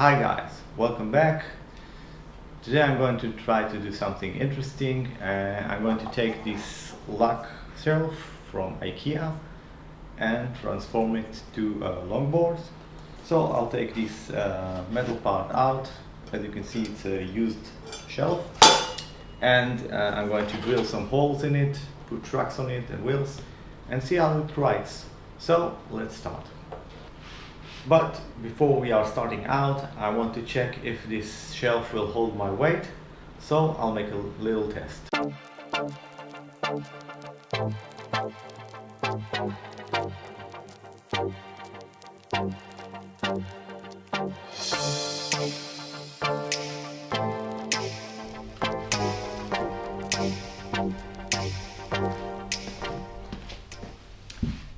Hi guys, welcome back. Today I'm going to try to do something interesting. I'm going to take this lug shelf from ikea and transform it to a longboard. So I'll take this metal part out. As you can see, it's a used shelf, and I'm going to drill some holes in it, put tracks on it and wheels, and see how it rides. So let's start. But before we are starting out, I want to check if this shelf will hold my weight, so I'll make a little test.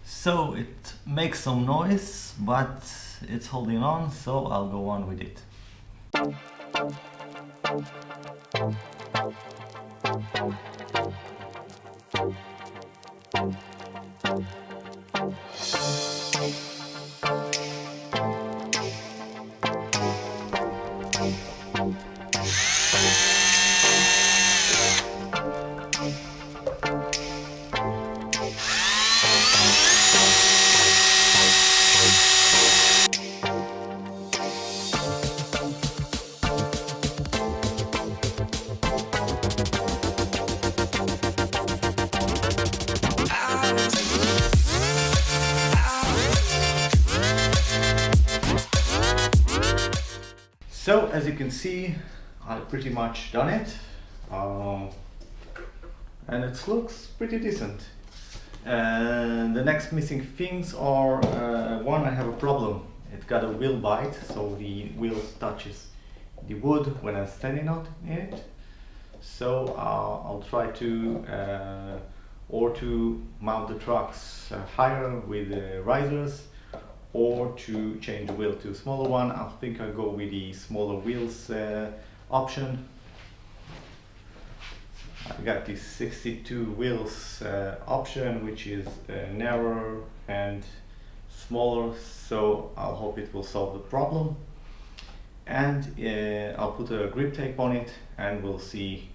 So it makes some noise, but it's holding on, so I'll go on with it. So as you can see, I've pretty much done it, and it looks pretty decent. And the next missing things are, one, I have a problem. It got a wheel bite, so the wheel touches the wood when I'm standing on it. So I'll try to or to mount the trucks higher with risers, or to change the wheel to a smaller one. I think I'll go with the smaller wheels option. I got this 62 wheels option, which is narrower and smaller, so I'll hope it will solve the problem. And I'll put a grip tape on it and we'll see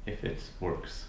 if it works.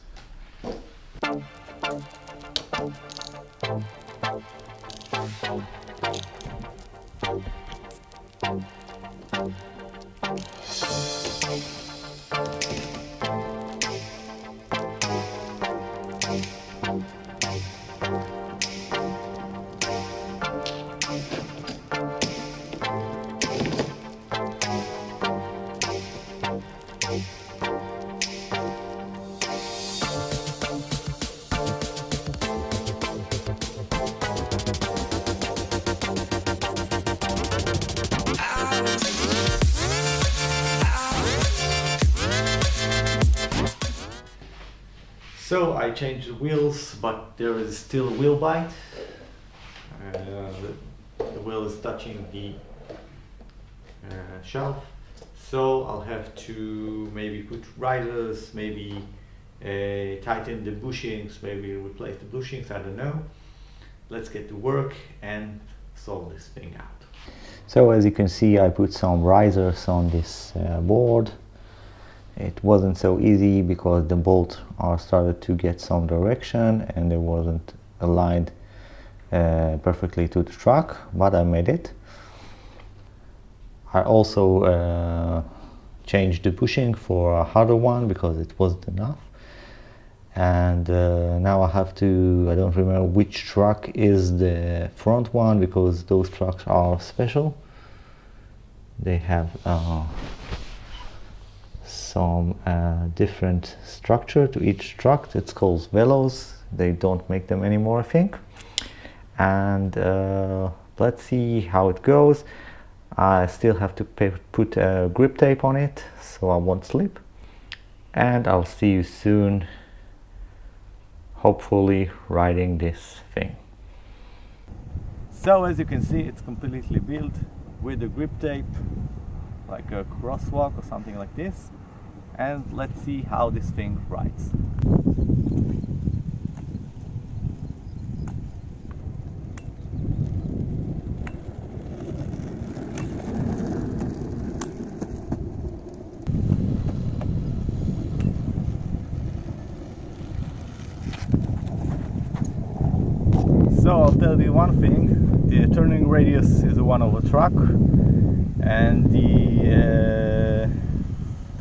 So I changed the wheels, but there is still a wheel bite. The wheel is touching the shelf, so I'll have to maybe put risers, maybe tighten the bushings, maybe replace the bushings, I don't know. Let's get to work and solve this thing out. So as you can see, I put some risers on this board. It wasn't so easy because the bolts started to get some direction and it wasn't aligned perfectly to the truck, but I made it. I also changed the bushing for a harder one because it wasn't enough. And now I have to, I don't remember which truck is the front one, because those trucks are special. They have some different structure to each truck. It's called velos. They don't make them anymore, I think. And let's see how it goes. I still have to put a grip tape on it so I won't slip. And I'll see you soon, hopefully riding this thing. So as you can see, it's completely built with a grip tape, like a crosswalk or something like this. And let's see how this thing rides. So I'll tell you one thing, the turning radius is the one of a truck, and the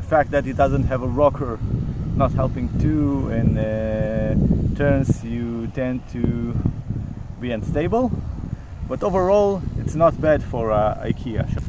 fact that it doesn't have a rocker not helping too in turns, you tend to be unstable, but overall it's not bad for IKEA.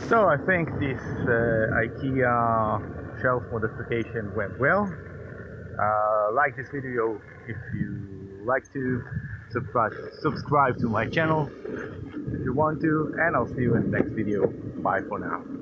So I think this IKEA shelf modification went well. Like this video if you like to, subscribe to my channel if you want to, and I'll see you in the next video. Bye for now.